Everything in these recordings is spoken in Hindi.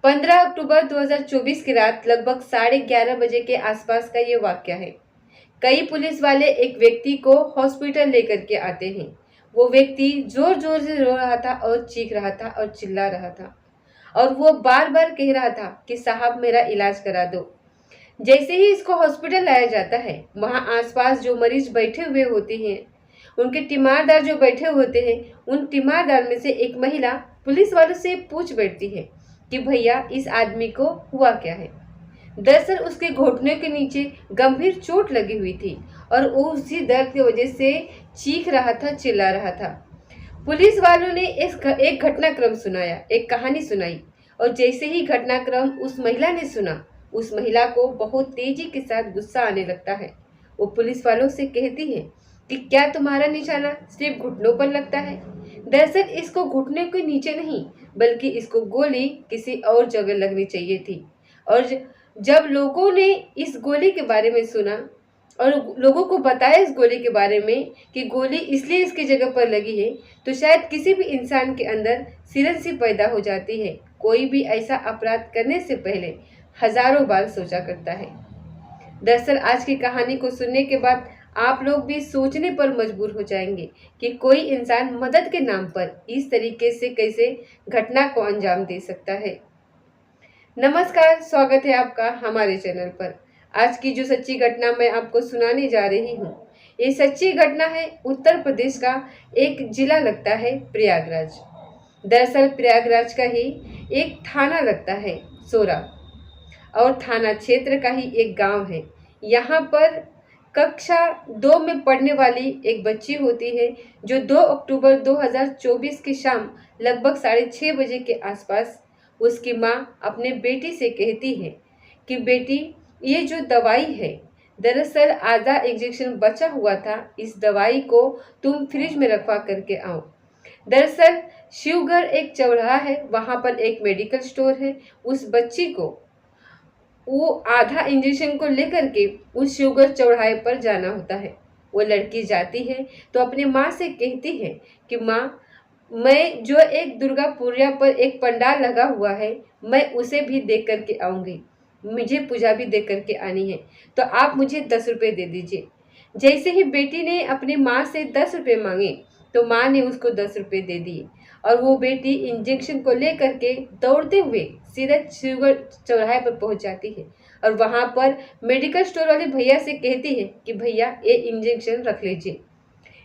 15 अक्टूबर 2024 की रात लगभग 11:30 बजे के आसपास का ये वाकया है। कई पुलिस वाले एक व्यक्ति को हॉस्पिटल लेकर के आते हैं। वो व्यक्ति जोर जोर से रो रहा था और चीख रहा था और चिल्ला रहा था और वो बार बार कह रहा था कि साहब मेरा इलाज करा दो। जैसे ही इसको हॉस्पिटल लाया जाता है, वहाँ आसपास जो मरीज बैठे हुए होते हैं, उनके तीमारदार जो बैठे होते हैं, उन तीमारदार में से एक महिला पुलिस वालों से पूछ बैठती है कि भैया इस आदमी को हुआ क्या है। दरअसल उसके घुटने के नीचे गंभीर चोट लगी हुई थी और वो उसी दर्द की वजह से चीख रहा था, चिल्ला रहा था। पुलिस वालों ने एक घटनाक्रम सुनाया, एक कहानी सुनाई और जैसे ही घटनाक्रम उस महिला ने सुना, उस महिला को बहुत तेजी के साथ गुस्सा आने लगता है। वो पुलिस वालों से कहती है कि क्या तुम्हारा निशाना सिर्फ घुटनों पर लगता है? दरअसल इसको घुटने के नीचे नहीं, बल्कि इसको गोली किसी और जगह लगनी चाहिए थी। और जब लोगों ने इस गोली के बारे में सुना और लोगों को बताया इस गोली के बारे में कि गोली इसलिए इसकी जगह पर लगी है, तो शायद किसी भी इंसान के अंदर सिरन पैदा हो जाती है। कोई भी ऐसा अपराध करने से पहले हजारों बार सोचा करता है। दरअसल आज की कहानी को सुनने के बाद आप लोग भी सोचने पर मजबूर हो जाएंगे कि कोई इंसान मदद के नाम पर इस तरीके से कैसे घटना को अंजाम दे सकता है। नमस्कार, स्वागत है आपका हमारे चैनल पर। आज की जो सच्ची घटना मैं आपको सुनाने जा रही हूँ, ये सच्ची घटना है उत्तर प्रदेश का एक जिला लगता है प्रयागराज। दरअसल प्रयागराज का ही एक थाना लगता है सोरा और थाना क्षेत्र का ही एक गांव है। यहाँ पर कक्षा 2 में पढ़ने वाली एक बच्ची होती है जो 2 अक्टूबर 2024 की शाम लगभग 6:30 बजे के आसपास उसकी माँ अपने बेटी से कहती है कि बेटी ये जो दवाई है, दरअसल आधा इंजेक्शन बचा हुआ था, इस दवाई को तुम फ्रिज में रखवा करके आओ। दरअसल शिवगढ़ एक चौराहा है, वहाँ पर एक मेडिकल स्टोर है। उस बच्ची को वो आधा इंजेक्शन को लेकर के उस शिवगढ़ चौराहे पर जाना होता है। वो लड़की जाती है तो अपनी माँ से कहती है कि माँ, मैं जो एक दुर्गा पूजा पर एक पंडाल लगा हुआ है, मैं उसे भी देख करके आऊँगी, मुझे पूजा भी देख करके आनी है, तो आप मुझे 10 रुपये दे दीजिए। जैसे ही बेटी ने अपनी माँ से 10 रुपये मांगे तो माँ ने उसको 10 रुपये दे दिए और वो बेटी इंजेक्शन को लेकर के दौड़ते हुए सीधा शिवगढ़ चौराहे पर पहुंच जाती है और वहाँ पर मेडिकल स्टोर वाले भैया से कहती है कि भैया ये इंजेक्शन रख लीजिए।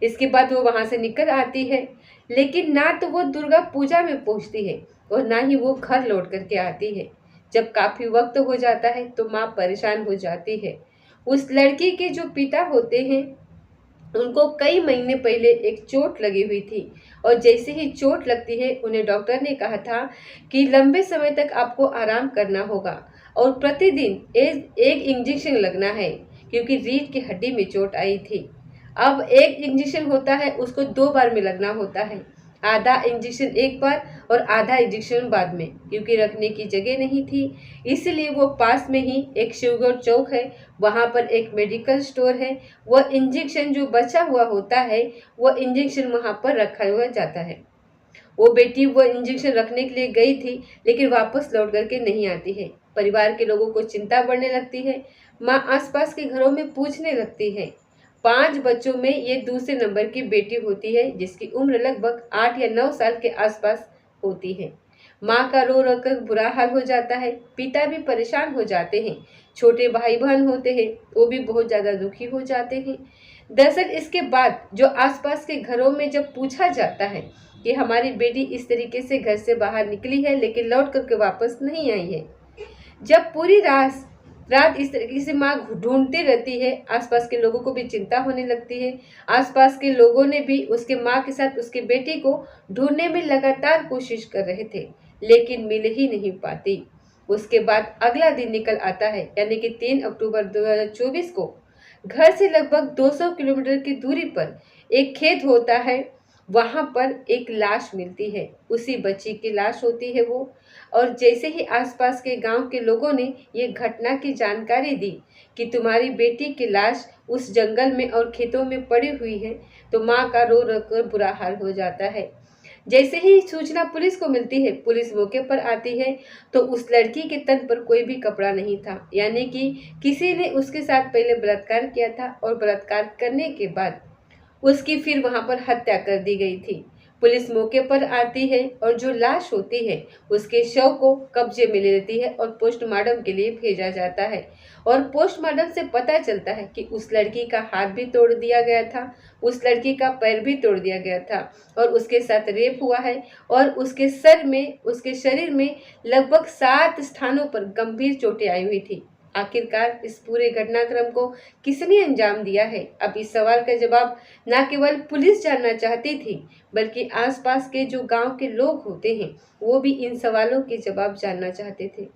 इसके बाद वो वहाँ से निकल आती है, लेकिन ना तो वो दुर्गा पूजा में पहुँचती है और ना ही वो घर लौट करके आती है। जब काफ़ी वक्त हो जाता है तो माँ परेशान हो जाती है। उस लड़की के जो पिता होते हैं, उनको कई महीने पहले एक चोट लगी हुई थी और जैसे ही चोट लगती है, उन्हें डॉक्टर ने कहा था कि लंबे समय तक आपको आराम करना होगा और प्रतिदिन एक इंजेक्शन लगना है, क्योंकि रीढ़ की हड्डी में चोट आई थी। अब एक इंजेक्शन होता है, उसको 2 बार में लगना होता है, आधा इंजेक्शन एक बार और आधा इंजेक्शन बाद में, क्योंकि रखने की जगह नहीं थी। इसलिए वो पास में ही एक शिवगढ़ चौक है, वहाँ पर एक मेडिकल स्टोर है। वह इंजेक्शन जो बचा हुआ होता है, वह इंजेक्शन वहाँ पर रखा हुआ जाता है। वो बेटी वो इंजेक्शन रखने के लिए गई थी, लेकिन वापस लौट करके नहीं आती है। परिवार के लोगों को चिंता बढ़ने लगती है। माँ आसपास के घरों में पूछने लगती है। 5 बच्चों में ये दूसरे नंबर की बेटी होती है, जिसकी उम्र लगभग 8 या 9 साल के आसपास होती है। माँ का रो रो कर बुरा हाल हो जाता है, पिता भी परेशान हो जाते हैं, छोटे भाई बहन होते हैं, वो भी बहुत ज़्यादा दुखी हो जाते हैं। दरअसल इसके बाद जो आसपास के घरों में जब पूछा जाता है कि हमारी बेटी इस तरीके से घर से बाहर निकली है लेकिन लौट करके वापस नहीं आई है, जब पूरी रात इस तरीके से माँ ढूंढती रहती है, आसपास के लोगों को भी चिंता होने लगती है। आसपास के लोगों ने भी उसके माँ के साथ उसके बेटी को ढूंढने में लगातार कोशिश कर रहे थे, लेकिन मिल ही नहीं पाती। उसके बाद अगला दिन निकल आता है, यानी कि 3 अक्टूबर 2024 को घर से लगभग 200 किलोमीटर की दूरी पर एक खेत होता है, वहाँ पर एक लाश मिलती है। उसी बच्ची की लाश होती है वो। और जैसे ही आसपास के गांव के लोगों ने ये घटना की जानकारी दी कि तुम्हारी बेटी की लाश उस जंगल में और खेतों में पड़ी हुई है, तो माँ का रो रो कर बुरा हाल हो जाता है। जैसे ही सूचना पुलिस को मिलती है, पुलिस मौके पर आती है तो उस लड़की के तन पर कोई भी कपड़ा नहीं था, यानी कि किसी ने उसके साथ पहले बलात्कार किया था और बलात्कार करने के बाद उसकी फिर वहां पर हत्या कर दी गई थी। पुलिस मौके पर आती है और जो लाश होती है उसके शव को कब्जे में ले लेती है और पोस्टमार्टम के लिए भेजा जाता है। और पोस्टमार्टम से पता चलता है कि उस लड़की का हाथ भी तोड़ दिया गया था, उस लड़की का पैर भी तोड़ दिया गया था और उसके साथ रेप हुआ है और उसके सर में, उसके शरीर में लगभग 7 स्थानों पर गंभीर चोटें आई हुई थी। आखिरकार इस पूरे घटनाक्रम को किसने अंजाम दिया है? अब इस सवाल का जवाब न केवल पुलिस जानना चाहती थी, बल्कि आसपास के जो गांव के लोग होते हैं वो भी इन सवालों के जवाब जानना चाहते थे।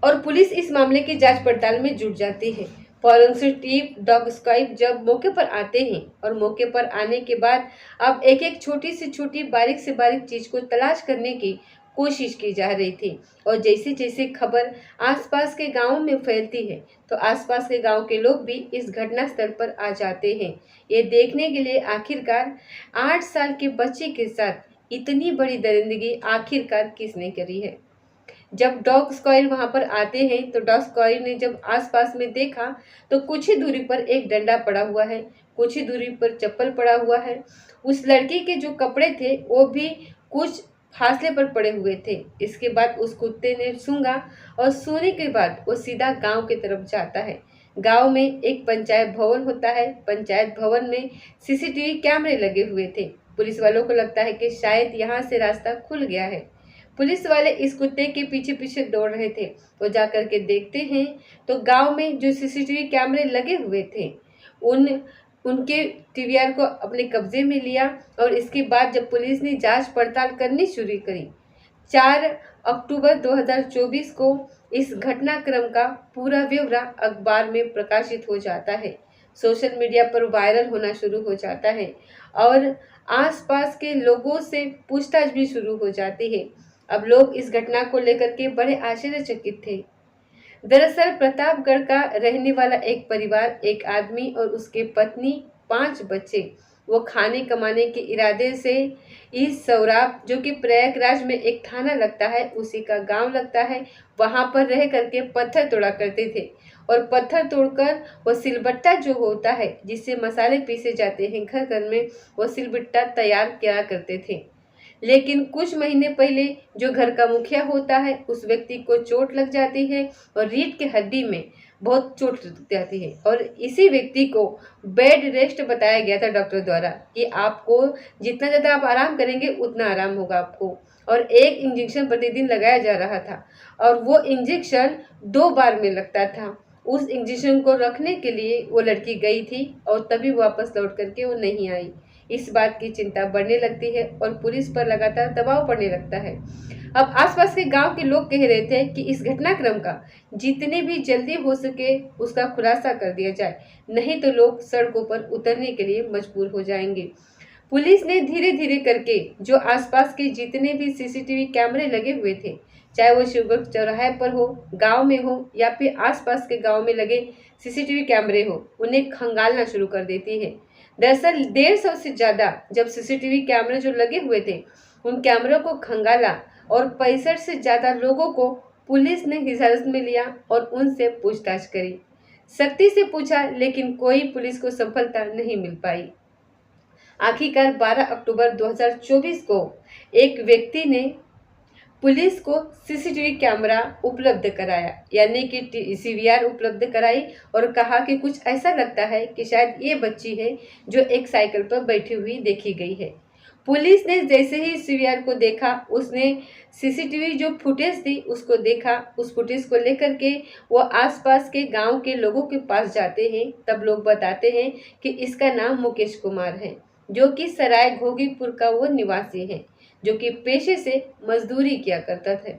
और पुलिस इस मामले की जांच पड़ताल में जुट जाती है। फॉरेंसिक टीम डॉग स्क्वाड जब मौके पर आते हैं और मौके पर आने के बाद अब एक एक छोटी से छोटी, बारीक से बारीक चीज को तलाश करने की कोशिश की जा रही थी। और जैसे जैसे खबर आसपास के गांवों में फैलती है तो आसपास के गांव के लोग भी इस घटना स्थल पर आ जाते हैं, ये देखने के लिए आखिरकार 8 साल के बच्चे के साथ इतनी बड़ी दरिंदगी आखिरकार किसने करी है। जब डॉग स्क्वाड वहां पर आते हैं तो डॉग स्क्वाड ने जब आसपास में देखा तो कुछ ही दूरी पर एक डंडा पड़ा हुआ है, कुछ ही दूरी पर चप्पल पड़ा हुआ है। उस लड़की के जो कपड़े थे वो भी कुछ फासले पर पड़े हुए थे। इसके बाद उस कुत्ते ने सूंघा और सूंघने के बाद वो सीधा गांव की तरफ जाता है। गांव में एक पंचायत भवन होता है। पंचायत भवन में सीसीटीवी कैमरे लगे हुए थे। पुलिस वालों को लगता है कि शायद यहाँ से रास्ता खुल गया है। पुलिस वाले इस कुत्ते के पीछे पीछे दौड़ रहे थे। वो जाकर के देखते हैं तो गांव में जो सीसीटीवी कैमरे लगे हुए थे उनके टीवीआर को अपने कब्जे में लिया। और इसके बाद जब पुलिस ने जांच पड़ताल करनी शुरू करी, 4 अक्टूबर 2024 को इस घटनाक्रम का पूरा ब्यौरा अखबार में प्रकाशित हो जाता है, सोशल मीडिया पर वायरल होना शुरू हो जाता है और आसपास के लोगों से पूछताछ भी शुरू हो जाती है। अब लोग इस घटना को लेकर के बड़े आश्चर्यचकित थे। दरअसल प्रतापगढ़ का रहने वाला एक परिवार, एक आदमी और उसके पत्नी, 5 बच्चे, वो खाने कमाने के इरादे से इस सौराब, जो कि प्रयागराज में एक थाना लगता है, उसी का गांव लगता है, वहां पर रह करके पत्थर तोड़ा करते थे। और पत्थर तोड़कर वो सिलबट्टा जो होता है जिससे मसाले पीसे जाते हैं घर घर में, वो सिलबट्टा तैयार किया करते थे। लेकिन कुछ महीने पहले जो घर का मुखिया होता है उस व्यक्ति को चोट लग जाती है और रीढ़ की हड्डी में बहुत चोट लग जाती है और इसी व्यक्ति को बेड रेस्ट बताया गया था डॉक्टर द्वारा कि आपको जितना ज़्यादा आप आराम करेंगे उतना आराम होगा आपको। और एक इंजेक्शन प्रतिदिन लगाया जा रहा था और वो इंजेक्शन 2 बार में लगता था। उस इंजेक्शन को रखने के लिए वो लड़की गई थी और तभी वापस लौट करके वो नहीं आई। इस बात की चिंता बढ़ने लगती है और पुलिस पर लगातार दबाव पड़ने लगता है। अब आसपास के गांव के लोग कह रहे थे कि इस घटनाक्रम का जितने भी जल्दी हो सके उसका खुलासा कर दिया जाए, नहीं तो लोग सड़कों पर उतरने के लिए मजबूर हो जाएंगे। पुलिस ने धीरे धीरे करके जो आसपास के जितने भी सीसीटीवी कैमरे लगे हुए थे, चाहे वो शिवगढ़ चौराहे पर हो, गांव में हो या फिर आसपास के गांव में लगे सीसीटीवी कैमरे हो, उन्हें खंगालना शुरू कर देती है। दरअसल 150 से ज़्यादा जब सीसीटीवी कैमरे जो लगे हुए थे उन कैमरों को खंगाला और 65 से ज़्यादा लोगों को पुलिस ने हिरासत में लिया और उनसे पूछताछ करी, सख्ती से पूछा, लेकिन कोई पुलिस को सफलता नहीं मिल पाई। आखिरकार 12 अक्टूबर 2024 को एक व्यक्ति ने पुलिस को सीसीटीवी कैमरा उपलब्ध कराया, यानी कि सीवीआर उपलब्ध कराई और कहा कि कुछ ऐसा लगता है कि शायद ये बच्ची है जो एक साइकिल पर बैठी हुई देखी गई है। पुलिस ने जैसे ही सीवीआर को देखा, उसने सीसीटीवी जो फुटेज थी उसको देखा, उस फुटेज को लेकर के वो आसपास के गांव के लोगों के पास जाते हैं। तब लोग बताते हैं कि इसका नाम मुकेश कुमार है, जो कि सराय घोगीपुर का वो निवासी है, जो कि पेशे से मजदूरी किया करता था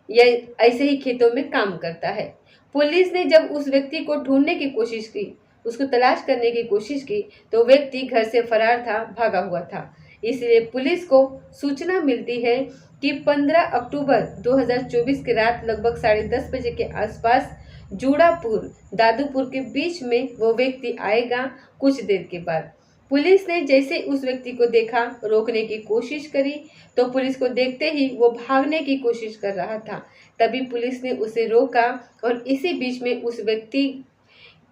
या ऐसे ही खेतों में काम करता है। पुलिस ने जब उस व्यक्ति को ढूंढने की कोशिश की, उसको तलाश करने की कोशिश की, तो व्यक्ति घर से फरार था, भागा हुआ था। इसलिए पुलिस को सूचना मिलती है कि 15 अक्टूबर 2024 की रात लगभग 10:30 बजे के आसपास जूड़ापुर दादूपुर के बीच में वो व्यक्ति आएगा कुछ देर के बाद। पुलिस ने जैसे उस व्यक्ति को देखा, रोकने की कोशिश करी, तो पुलिस को देखते ही वो भागने की कोशिश कर रहा था। तभी पुलिस ने उसे रोका और इसी बीच में उस व्यक्ति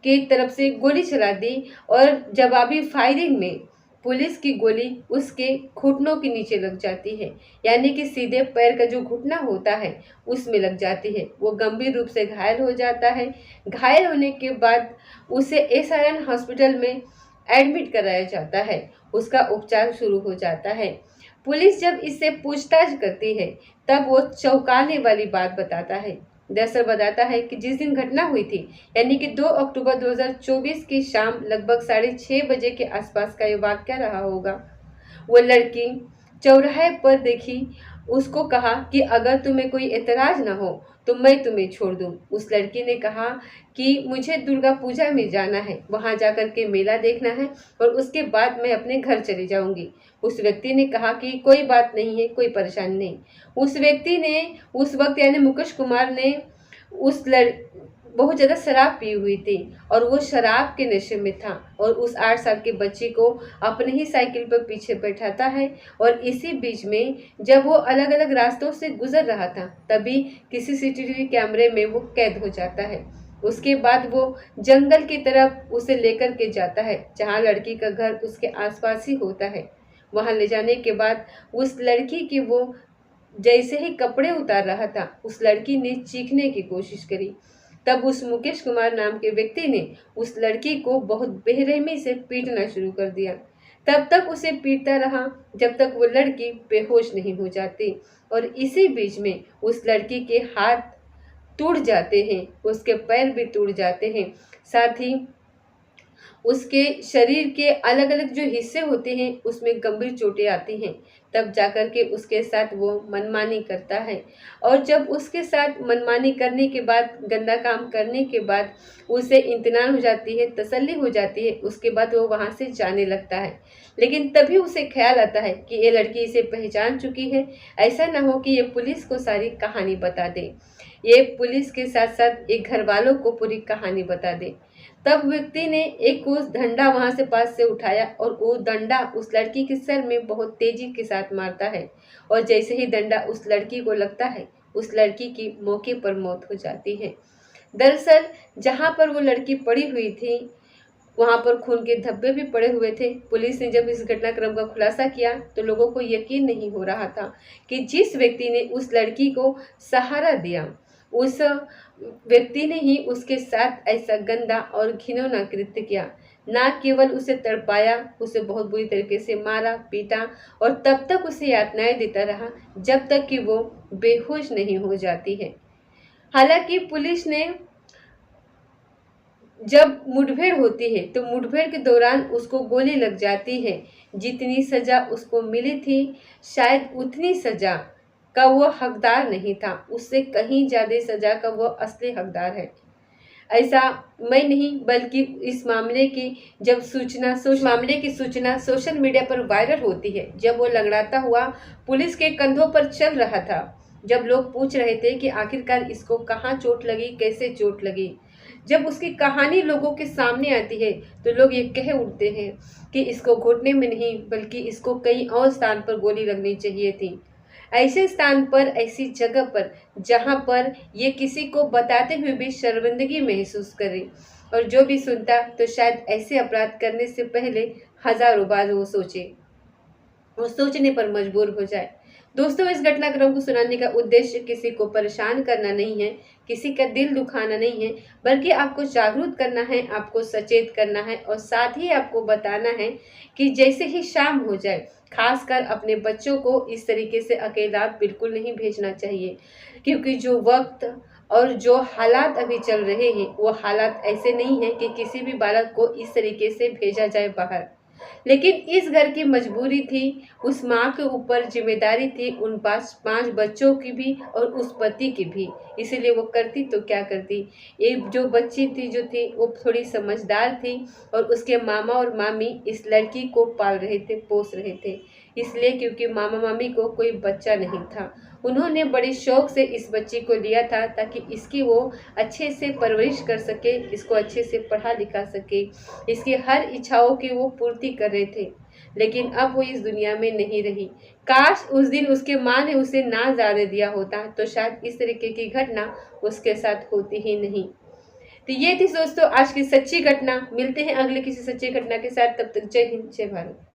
की तरफ से गोली चला दी और जवाबी फायरिंग में पुलिस की गोली उसके घुटनों के नीचे लग जाती है, यानी कि सीधे पैर का जो घुटना होता है उसमें लग जाती है। वो गंभीर रूप से घायल हो जाता है। घायल होने के बाद उसे एसआरएन हॉस्पिटल में एडमिट कराया जाता है। उसका उपचार शुरू हो जाता है। पुलिस जब इससे पूछताछ करती है तब वो चौंकाने वाली बात बताता है। दरअसल बताता है कि जिस दिन घटना हुई थी, यानी कि 2 अक्टूबर 2024 की शाम लगभग 6:30 बजे के आसपास का ये वाकया रहा होगा। वो लड़की चौराहे पर देखी, उसको कहा कि अगर तुम्हें कोई एतराज ना हो तो मैं तुम्हें छोड़ दूं। उस लड़की ने कहा कि मुझे दुर्गा पूजा में जाना है, वहां जाकर के मेला देखना है और उसके बाद मैं अपने घर चली जाऊंगी। उस व्यक्ति ने कहा कि कोई बात नहीं है, कोई परेशानी नहीं। उस व्यक्ति ने उस वक्त यानी मुकेश कुमार ने बहुत ज़्यादा शराब पी हुई थी और वो शराब के नशे में था और उस 8 साल के बच्ची को अपने ही साइकिल पर पीछे बैठाता है और इसी बीच में जब वो अलग अलग रास्तों से गुजर रहा था तभी किसी सीसीटीवी कैमरे में वो कैद हो जाता है। उसके बाद वो जंगल की तरफ उसे लेकर के जाता है जहाँ लड़की का घर उसके आसपास ही होता है। वहाँ ले जाने के बाद उस लड़की की वो जैसे ही कपड़े उतार रहा था उस लड़की ने चीखने की कोशिश करी। तब उस मुकेश कुमार नाम के व्यक्ति ने उस लड़की को बहुत बेरहमी से पीटना शुरू कर दिया। तब तक उसे पीटता रहा जब तक वो लड़की बेहोश नहीं हो जाती और इसी बीच में उस लड़की के हाथ टूट जाते हैं, उसके पैर भी टूट जाते हैं, साथ ही उसके शरीर के अलग अलग जो हिस्से होते हैं उसमें गंभीर चोटें आती हैं। तब जाकर के उसके साथ वो मनमानी करता है और जब उसके साथ मनमानी करने के बाद, गंदा काम करने के बाद उसे इत्मीनान हो जाती है, तसल्ली हो जाती है, उसके बाद वो वहाँ से जाने लगता है। लेकिन तभी उसे ख्याल आता है कि ये लड़की इसे पहचान चुकी है, ऐसा ना हो कि ये पुलिस को सारी कहानी बता दे, ये पुलिस के साथ साथ एक घर वालों को पूरी कहानी बता दे। तब व्यक्ति ने एक उस डंडा वहां से पास से उठाया और वो डंडा उस लड़की के सर में बहुत तेजी के साथ मारता है और जैसे ही डंडा उस लड़की को लगता है उस लड़की की मौके पर मौत हो जाती है। दरअसल जहां पर वो लड़की पड़ी हुई थी वहां पर खून के धब्बे भी पड़े हुए थे। पुलिस ने जब इस घटनाक्रम का खुलासा किया तो लोगों को यकीन नहीं हो रहा था कि जिस व्यक्ति ने उस लड़की को सहारा दिया उस व्यक्ति ने ही उसके साथ ऐसा गंदा और घिनौना कृत्य किया। ना केवल उसे तड़पाया, उसे बहुत बुरी तरीके से मारा, पीटा और तब तक उसे यातनाएं देता रहा जब तक कि वो बेहोश नहीं हो जाती है। हालांकि पुलिस ने जब मुठभेड़ होती है तो मुठभेड़ के दौरान उसको गोली लग जाती है। जितनी सजा उसको मिली थी शायद उतनी सजा का वो हकदार नहीं था, उससे कहीं ज्यादा सजा का वो असली हकदार है। ऐसा मैं नहीं बल्कि इस मामले की सूचना सोशल मीडिया पर वायरल होती है, जब वो लंगड़ाता हुआ पुलिस के कंधों पर चल रहा था, जब लोग पूछ रहे थे कि आखिरकार इसको कहाँ चोट लगी, कैसे चोट लगी, जब उसकी कहानी लोगों के सामने आती है तो लोग ये कह उठते हैं कि इसको घुटने में नहीं बल्कि इसको कहीं और स्थान पर गोली लगनी चाहिए थी, ऐसे स्थान पर, ऐसी जगह पर जहां पर ये किसी को बताते हुए भी शर्मिंदगी महसूस करे और जो भी सुनता तो शायद ऐसे अपराध करने से पहले हजारों बार वो सोचे, वो सोचने पर मजबूर हो जाए। दोस्तों, इस घटनाक्रम को सुनाने का उद्देश्य किसी को परेशान करना नहीं है, किसी का दिल दुखाना नहीं है, बल्कि आपको जागरूक करना है, आपको सचेत करना है और साथ ही आपको बताना है कि जैसे ही शाम हो जाए खासकर अपने बच्चों को इस तरीके से अकेला बिल्कुल नहीं भेजना चाहिए, क्योंकि जो वक्त और जो हालात अभी चल रहे हैं वो हालात ऐसे नहीं हैं कि किसी भी बालक को इस तरीके से भेजा जाए बाहर। लेकिन इस घर की मजबूरी थी, उस माँ के ऊपर जिम्मेदारी थी उन 5 बच्चों की भी और उस पति की भी, इसीलिए वो करती तो क्या करती। ये जो बच्ची थी जो थी वो थोड़ी समझदार थी और उसके मामा और मामी इस लड़की को पाल रहे थे, पोस रहे थे। इसलिए क्योंकि मामा मामी को कोई बच्चा नहीं था। उन्होंने बड़े शौक से इस बच्ची को लिया था ताकि इसकी वो अच्छे से परवरिश कर सके, इसको अच्छे से पढ़ा लिखा सके, इसकी हर इच्छाओं की वो पूर्ति कर रहे थे। लेकिन अब वो इस दुनिया में नहीं रही। काश उस दिन उसके माँ ने उसे ना जाने दिया होता तो शायद इस तरीके की घटना उसके साथ होती ही नहीं। तो ये थी दोस्तों आज की सच्ची घटना। मिलते हैं अगले किसी सच्ची घटना के साथ, तब तक जय हिंद जय भारत।